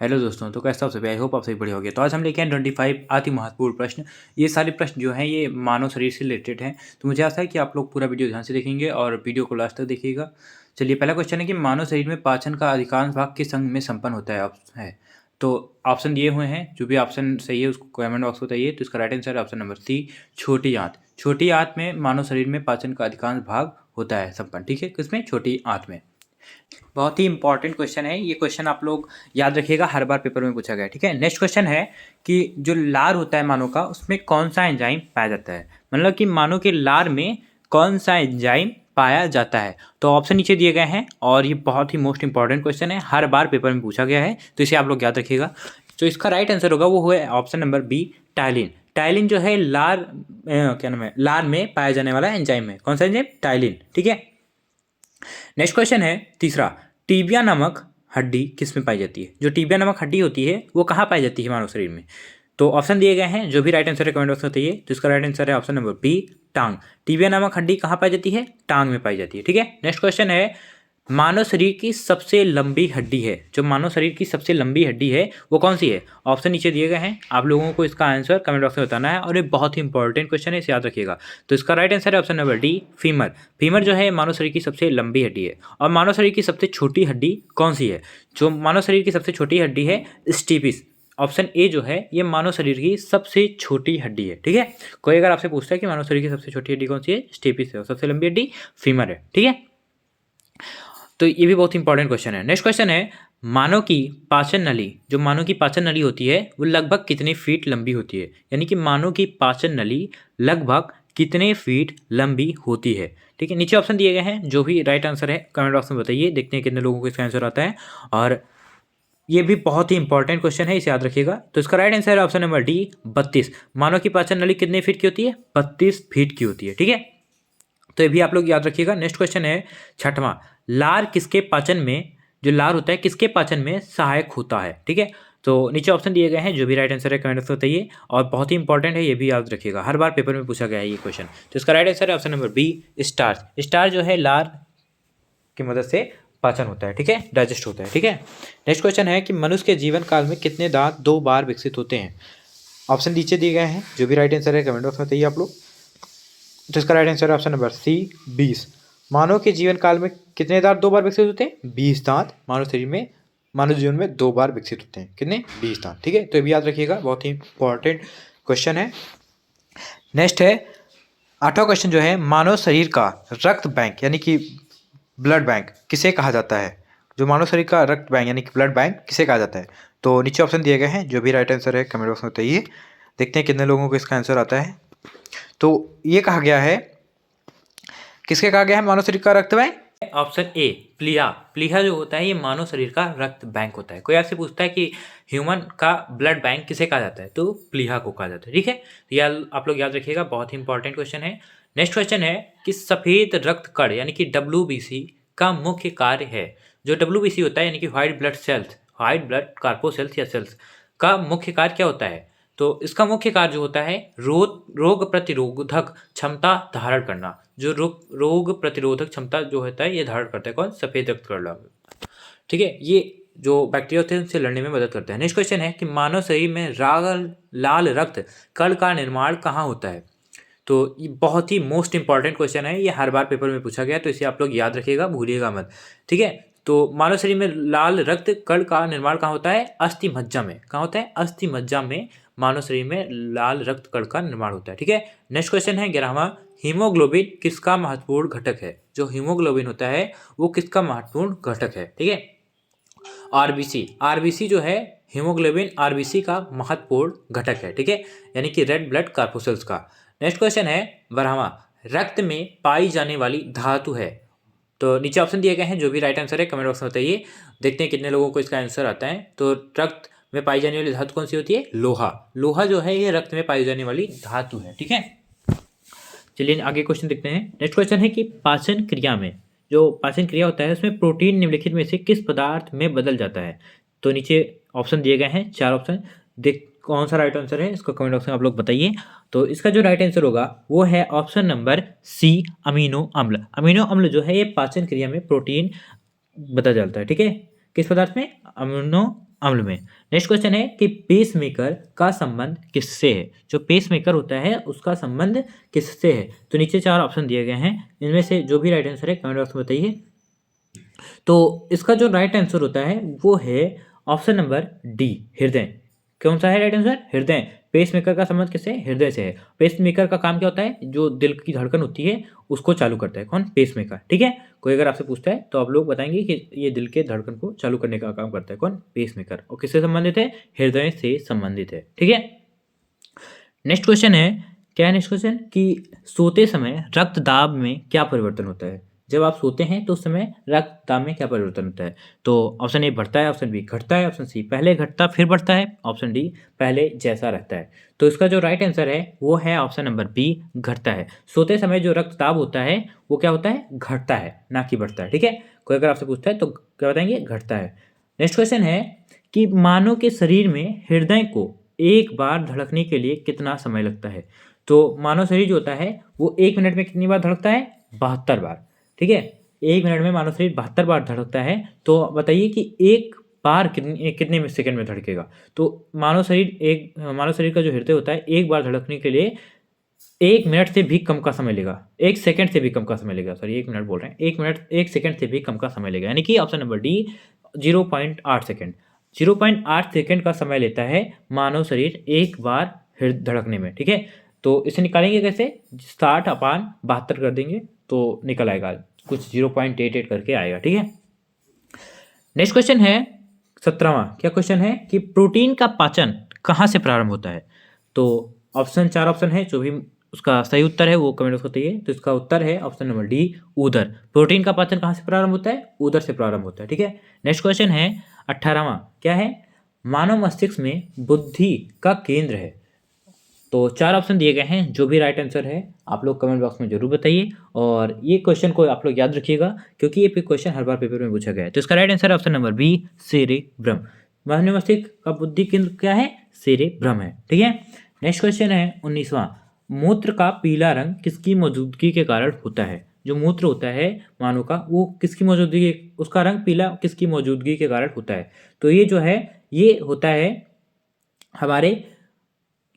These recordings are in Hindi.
हेलो दोस्तों, तो कैसे हो सभी? आई होप आप सभी बढ़िया होंगे। तो आज हम लेके आए 25 अति महत्वपूर्ण प्रश्न। ये सारे प्रश्न जो हैं ये मानव शरीर से रिलेटेड हैं। तो मुझे आशा है कि आप लोग पूरा वीडियो ध्यान से देखेंगे और वीडियो को लास्ट तक देखिएगा। चलिए, पहला क्वेश्चन है कि मानव शरीर में पाचन का अधिकांश भाग किस अंग में संपन्न होता है? तो ऑप्शन दिए हुए हैं, जो भी ऑप्शन सही है उसको कमेंट बॉक्स में बताइए। तो इसका राइट आंसर है ऑप्शन नंबर सी, छोटी आंत। छोटी आंत में मानव शरीर में पाचन का अधिकांश भाग होता है संपन्न। ठीक है, किसमें? छोटी आंत में। बहुत ही इंपॉर्टेंट क्वेश्चन है ये। क्वेश्चन आप लोग याद रखिएगा, हर बार पेपर में पूछा गया है। ठीक है, नेक्स्ट क्वेश्चन है कि जो लार होता है मानव का, उसमें कौन सा एंजाइम पाया जाता है? मतलब कि मानव के लार में कौन सा एंजाइम पाया जाता है? तो ऑप्शन नीचे दिए गए हैं और ये बहुत ही मोस्ट इंपॉर्टेंट क्वेश्चन है, हर बार पेपर में पूछा गया है, तो इसे आप लोग याद रखिएगा। तो इसका राइट आंसर होगा वो है option number B, ptyalin. Ptyalin जो है लार क्या नाम है, लार में पाया जाने वाला एंजाइम है। कौन सा एंजाइम? टाइलिन। ठीक है, नेक्स्ट क्वेश्चन है तीसरा, टीबिया नामक हड्डी किस में पाई जाती है? जो टीबिया नामक हड्डी होती है वो कहाँ पाई जाती है मानव शरीर में? तो ऑप्शन दिए गए हैं, जो भी राइट आंसर है कमेंट बॉक्स में बताइए। तो इसका राइट आंसर है ऑप्शन नंबर बी, टांग। टीबिया नामक हड्डी कहाँ पाई जाती है? टांग में पाई जाती है। ठीक है, नेक्स्ट क्वेश्चन है, मानव शरीर की सबसे लंबी हड्डी है, जो मानव शरीर की सबसे लंबी हड्डी है वो कौन सी है? ऑप्शन नीचे दिए गए हैं, आप लोगों को इसका आंसर कमेंट बॉक्स में बताना है और ये बहुत ही इंपॉर्टेंट क्वेश्चन है, इसे याद रखिएगा। तो इसका राइट आंसर है option number D, femur. Femur जो है मानव शरीर की सबसे लंबी हड्डी है। और मानव शरीर की सबसे छोटी हड्डी कौन सी है? जो मानव शरीर की सबसे छोटी हड्डी है, स्टीपिस। ऑप्शन ए जो है ये मानव शरीर की सबसे छोटी हड्डी है। ठीक है, कोई अगर आपसे पूछता है कि मानव शरीर की सबसे छोटी हड्डी कौन सी है, स्टीपिस है, और सबसे लंबी हड्डी फीमर है। ठीक है, तो ये भी बहुत इंपॉर्टेंट क्वेश्चन है। नेक्स्ट क्वेश्चन है, मानव की पाचन नली, जो मानव की पाचन नली होती है वो लगभग कितने फीट लंबी होती है? यानी कि मानव की पाचन नली लगभग कितने फीट लंबी होती है? ठीक है, नीचे ऑप्शन दिए गए हैं, जो भी राइट आंसर है कमेंट बॉक्स में बताइए, देखते हैं कितने लोगों को इसका आंसर आता है। और ये भी बहुत ही इंपॉर्टेंट क्वेश्चन है, इसे याद रखिएगा। तो इसका राइट आंसर है ऑप्शन नंबर डी, 32। मानव की पाचन नली कितने फीट की होती है? 32 फीट की होती है। ठीक है, तो ये भी आप लोग याद रखिएगा। नेक्स्ट क्वेश्चन है छठवां, लार किसके पाचन में, जो लार होता है किसके पाचन में सहायक होता है? ठीक है, तो नीचे ऑप्शन दिए गए हैं, जो भी राइट आंसर है कमेंट में बताइए। और बहुत ही इंपॉर्टेंट है, ये भी याद रखिएगा, हर बार पेपर में पूछा गया है ये क्वेश्चन। तो इसका राइट आंसर है option number B, starch. Starch जो है लार की मदद से पाचन होता है। ठीक है, डाइजेस्ट होता है। ठीक है, नेक्स्ट क्वेश्चन है कि मनुष्य के जीवन काल में कितने दांत 2 बार विकसित होते हैं? ऑप्शन नीचे दिए गए हैं, जो भी राइट आंसर है कमेंट बॉक्स में बताइए आप लोग। तो इसका राइट आंसर है ऑप्शन नंबर सी, 20। मानव के जीवन काल में कितने दांत 2 बार विकसित होते हैं? 20 दांत मानव शरीर में, मानव जीवन में 2 बार विकसित होते हैं। कितने? 20 दांत। ठीक है, तो ये भी याद रखिएगा, बहुत ही इंपॉर्टेंट क्वेश्चन है। नेक्स्ट है 8वां क्वेश्चन, जो है मानव शरीर का रक्त बैंक यानी कि ब्लड बैंक किसे कहा जाता है? जो मानव शरीर का रक्त बैंक यानी कि ब्लड बैंक किसे कहा जाता है? तो नीचे ऑप्शन दिए गए हैं, जो भी राइट आंसर है कमेंट बॉक्स में बताइए, देखते हैं कितने लोगों को इसका आंसर आता है। तो ये कहा गया है, किसके कहा गया है मानव शरीर का रक्त बैंक? ऑप्शन ए, प्लीहा। प्लीहा जो होता है ये मानव शरीर का रक्त बैंक होता है। कोई आपसे पूछता है कि ह्यूमन का ब्लड बैंक किसे कहा जाता है, तो प्लीहा को कहा जाता है। ठीक है, यह आप लोग याद रखिएगा, बहुत ही इंपॉर्टेंट क्वेश्चन है। नेक्स्ट क्वेश्चन है कि सफेद रक्त कण यानी कि WBC का मुख्य कार्य है? जो WBC होता है यानी कि white blood cells, white blood corpuscles या सेल्स का मुख्य कार्य क्या होता है? तो इसका मुख्य कार्य जो होता है रोग प्रतिरोधक क्षमता धारण करना। जो रोग प्रतिरोधक क्षमता जो होता है ये धारण करता है कौन? सफेद रक्त कण। ठीक है, ये जो बैक्टीरिया होते हैं उनसे लड़ने में मदद करता है। नेक्स्ट क्वेश्चन है कि मानव शरीर में लाल रक्त कण का निर्माण कहाँ होता है? तो ये बहुत ही मोस्ट इंपॉर्टेंट क्वेश्चन है, ये हर बार पेपर में पूछा गया, तो इसे आप लोग याद रखिएगा, भूलिएगा मत। ठीक है, तो मानव शरीर में लाल रक्त कण का निर्माण कहाँ होता है? अस्थि मज्जा में। कहाँ होता है? अस्थि मज्जा में मानव शरीर में लाल रक्त कण का निर्माण होता है। ठीक है, नेक्स्ट क्वेश्चन है 11वां, हीमोग्लोबिन किसका महत्वपूर्ण घटक है? जो हीमोग्लोबिन होता है वो किसका महत्वपूर्ण घटक है? ठीक है, आरबीसी जो है हीमोग्लोबिन आरबीसी का महत्वपूर्ण घटक है। ठीक है, यानी कि रेड ब्लड कार्पोसेल्स का। नेक्स्ट क्वेश्चन है 12वां, रक्त में पाई जाने वाली धातु है? तो नीचे ऑप्शन दिए गए हैं, जो भी राइट आंसर है कमेंट बॉक्स में बताइए, देखते हैं कितने लोगों को इसका आंसर आता है। तो रक्त में पाई जाने वाली धातु कौन सी होती है? लोहा। लोहा जो है ये रक्त में पाई जाने वाली धातु है। ठीक है, चलिए आगे क्वेश्चन देखते हैं। नेक्स्ट क्वेश्चन है कि पाचन क्रिया में, जो पाचन क्रिया होता है उसमें प्रोटीन निम्नलिखित में से किस पदार्थ में बदल जाता है? तो नीचे ऑप्शन दिए गए हैं, 4 ऑप्शन, देख कौन सा राइट आंसर है इसको कमेंट बॉक्स में आप लोग बताइए। तो इसका जो राइट आंसर होगा वो है ऑप्शन नंबर सी, अमीनो अम्ल। अमीनो अम्ल जो है ये पाचन क्रिया में प्रोटीन बदल जाता है। ठीक है, किस पदार्थ में? अमीनो अम्ल में। नेक्स्ट क्वेश्चन है कि पेसमेकर का संबंध किससे है? जो पेसमेकर होता है उसका संबंध किससे है? तो नीचे 4 ऑप्शन दिए गए हैं, इनमें से जो भी राइट आंसर है कमेंट बॉक्स में बताइए। तो इसका जो राइट आंसर होता है वो है ऑप्शन नंबर डी, हृदय। कौन सा है राइट आंसर? हृदय। पेसमेकर का संबंध किससे? हृदय से है। पेसमेकर का काम क्या होता है? जो दिल की धड़कन होती है उसको चालू करता है। कौन? पेसमेकर। ठीक है, कोई अगर आपसे पूछता है तो आप लोग बताएंगे कि ये दिल के धड़कन को चालू करने का काम करता है। कौन? पेसमेकर। और किससे संबंधित है? हृदय से संबंधित है। ठीक है, नेक्स्ट क्वेश्चन है, क्या है नेक्स्ट क्वेश्चन कि सोते समय रक्तदाब में क्या परिवर्तन होता है? जब आप सोते हैं तो उस समय रक्तदाब में क्या परिवर्तन होता है? तो ऑप्शन ए बढ़ता है, ऑप्शन बी घटता है, ऑप्शन सी पहले घटता फिर बढ़ता है, ऑप्शन डी पहले जैसा रहता है। तो इसका जो राइट आंसर है वो है ऑप्शन नंबर बी, घटता है। सोते समय जो रक्तदाब होता है वो क्या होता है? घटता है, ना कि बढ़ता है। ठीक है, कोई अगर आपसे पूछता है तो क्या बताएंगे? घटता है। नेक्स्ट क्वेश्चन है कि मानव के शरीर में हृदय को एक बार धड़कने के लिए कितना समय लगता है? तो मानव शरीर जो होता है वो 1 मिनट में कितनी बार धड़कता है? 72 बार। ठीक है, 1 मिनट में मानव शरीर 72 बार धड़कता है। तो बताइए कि एक बार कितने सेकंड में धड़केगा? तो मानव शरीर का जो हृदय होता है एक बार धड़कने के लिए 1 मिनट से भी कम का समय लेगा, 1 सेकंड से भी कम का समय लेगा। सॉरी, 1 मिनट बोल रहे हैं, 1 मिनट 1 सेकंड से भी कम का समय लेगा, यानी कि option number D 0.8 second. 0.8 second का समय लेता है मानव शरीर एक बार हृदय धड़कने में। ठीक है, तो इसे निकालेंगे कैसे? 60/72 कर देंगे तो निकल आएगा, कुछ 0.88 करके आएगा। ठीक है, नेक्स्ट क्वेश्चन है 17वां। क्या क्वेश्चन है कि प्रोटीन का पाचन कहाँ से प्रारंभ होता है? तो ऑप्शन 4 ऑप्शन है, जो भी उसका सही उत्तर है वो कमेंट बॉक्स में बताइए। तो इसका उत्तर है ऑप्शन नंबर डी, उदर। प्रोटीन का पाचन कहाँ से प्रारंभ होता है? उदर से प्रारंभ होता है। ठीक है, नेक्स्ट क्वेश्चन है 18वां। क्या है? मानव मस्तिष्क में बुद्धि का केंद्र है। तो 4 ऑप्शन दिए गए हैं, जो भी राइट आंसर है आप लोग कमेंट बॉक्स में जरूर बताइए। और ये क्वेश्चन को आप लोग याद रखिएगा क्योंकि ये क्वेश्चन हर बार पेपर में पूछा गया है। तो इसका राइट आंसर है ऑप्शन नंबर बी, सेरेब्रम। मानव मस्तिष्क का बुद्धि केंद्र क्या है? सेरेब्रम है। ठीक है, नेक्स्ट क्वेश्चन है 19वां। मूत्र का पीला रंग किसकी मौजूदगी के कारण होता है? जो मूत्र होता है मानव का वो किसकी मौजूदगी, उसका रंग पीला किसकी मौजूदगी के कारण होता है? तो ये जो है ये होता है हमारे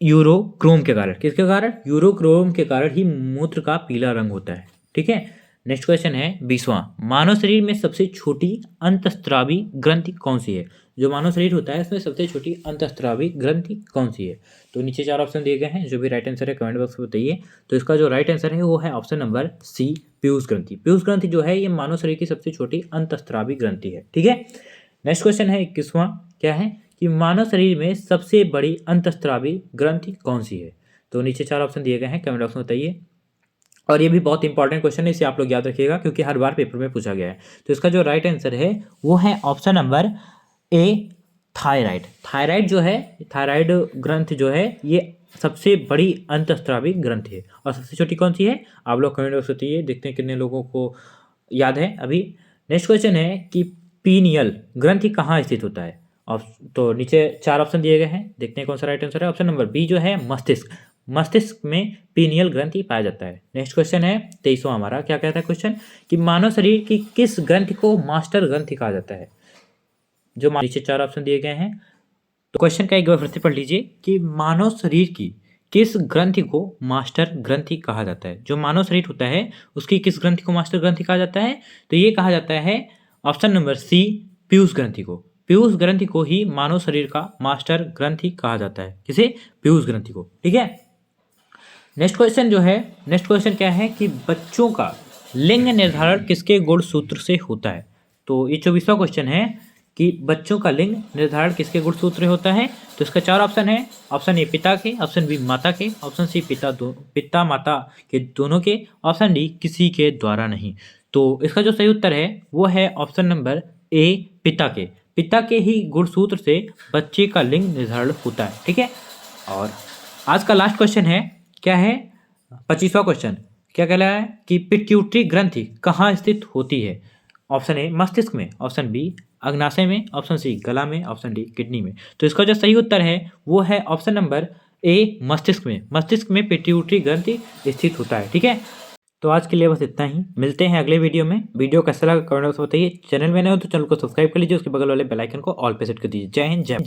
यूरोक्रोम के कारण। किसके कारण? यूरोक्रोम के कारण ही मूत्र का पीला रंग होता है। ठीक है, नेक्स्ट क्वेश्चन है 20वां। मानव शरीर में सबसे छोटी अंतःस्रावी ग्रंथि कौन सी है? जो मानव शरीर होता है उसमें सबसे छोटी अंतःस्रावी ग्रंथि कौन सी है? तो नीचे 4 ऑप्शन दिए गए हैं, जो भी राइट आंसर है कमेंट बॉक्स में बताइए। तो इसका जो राइट आंसर है वो है ऑप्शन नंबर सी, पीयूष ग्रंथि। पीयूष ग्रंथि जो है ये मानव शरीर की सबसे छोटी अंतःस्रावी ग्रंथि है। ठीक है, नेक्स्ट क्वेश्चन है 21वां। क्या है कि मानव शरीर में सबसे बड़ी अंतःस्रावी ग्रंथि कौन सी है? तो नीचे 4 ऑप्शन दिए गए हैं, कमेंट बॉक्स में बताइए। और ये भी बहुत इंपॉर्टेंट क्वेश्चन है, इसे आप लोग याद रखिएगा क्योंकि हर बार पेपर में पूछा गया है। तो इसका जो राइट आंसर है वो है option number A, thyroid. Thyroid जो है, थायराइड ग्रंथ जो है ये सबसे बड़ी अंतःस्रावी ग्रंथि है। और सबसे छोटी कौन सी है? आप लोग कमेंट बॉक्स में बताइए, देखते हैं कितने लोगों को याद है अभी। नेक्स्ट क्वेश्चन है कि पीनियल ग्रंथि कहाँ स्थित होता है? तो नीचे 4 ऑप्शन दिए गए हैं, देखते हैं कौन सा राइट आंसर है। ऑप्शन नंबर बी जो है मस्तिष्क। मस्तिष्क में पीनियल ग्रंथि पाया जाता है। नेक्स्ट क्वेश्चन है 23वां हमारा। क्या कहता है क्वेश्चन कि मानव शरीर की किस ग्रंथि को मास्टर ग्रंथि कहा जाता है? जो नीचे 4 ऑप्शन दिए गए हैं, तो क्वेश्चन का एक बार फिर से पढ़ लीजिए कि मानव शरीर की किस ग्रंथि को मास्टर ग्रंथि कहा जाता है? जो मानव शरीर होता है उसकी किस ग्रंथि को मास्टर ग्रंथि कहा जाता है? तो ये कहा जाता है ऑप्शन नंबर सी, पीयूष ग्रंथि को। पीयूष ग्रंथि को ही मानव शरीर का मास्टर ग्रंथि कहा जाता है। किसे? पीयूष ग्रंथि को। ठीक है, नेक्स्ट क्वेश्चन जो है, नेक्स्ट क्वेश्चन क्या है कि बच्चों का लिंग निर्धारण किसके गुणसूत्र से होता है? तो ये 24वां क्वेश्चन है कि बच्चों का लिंग निर्धारण किसके गुणसूत्र होता है? तो इसका 4 ऑप्शन है। ऑप्शन ए पिता के, ऑप्शन बी माता के, ऑप्शन सी पिता माता के दोनों के, ऑप्शन डी किसी के द्वारा नहीं। तो इसका जो सही उत्तर है वो है ऑप्शन नंबर ए, पिता के। पिता के ही गुणसूत्र से बच्चे का लिंग निर्धारण होता है। ठीक है, और आज का लास्ट क्वेश्चन है, क्या है 25वां क्वेश्चन। क्या कह रहा है कि पिट्यूटरी ग्रंथि कहाँ स्थित होती है? ऑप्शन ए मस्तिष्क में, ऑप्शन बी अग्नाशय में, ऑप्शन सी गला में, ऑप्शन डी किडनी में। तो इसका जो सही उत्तर है वो है ऑप्शन नंबर ए, मस्तिष्क में। मस्तिष्क में पिट्यूटरी ग्रंथि स्थित होता है। ठीक है, तो आज के लिए बस इतना ही, मिलते हैं अगले वीडियो में। वीडियो कैसा लगा कमेंट बॉक्स में बताइए। चैनल में नए हो तो चैनल को सब्सक्राइब कर लीजिए, उसके बगल वाले बेल आइकन को ऑल पे सेट कर दीजिए। जय हिंद, जय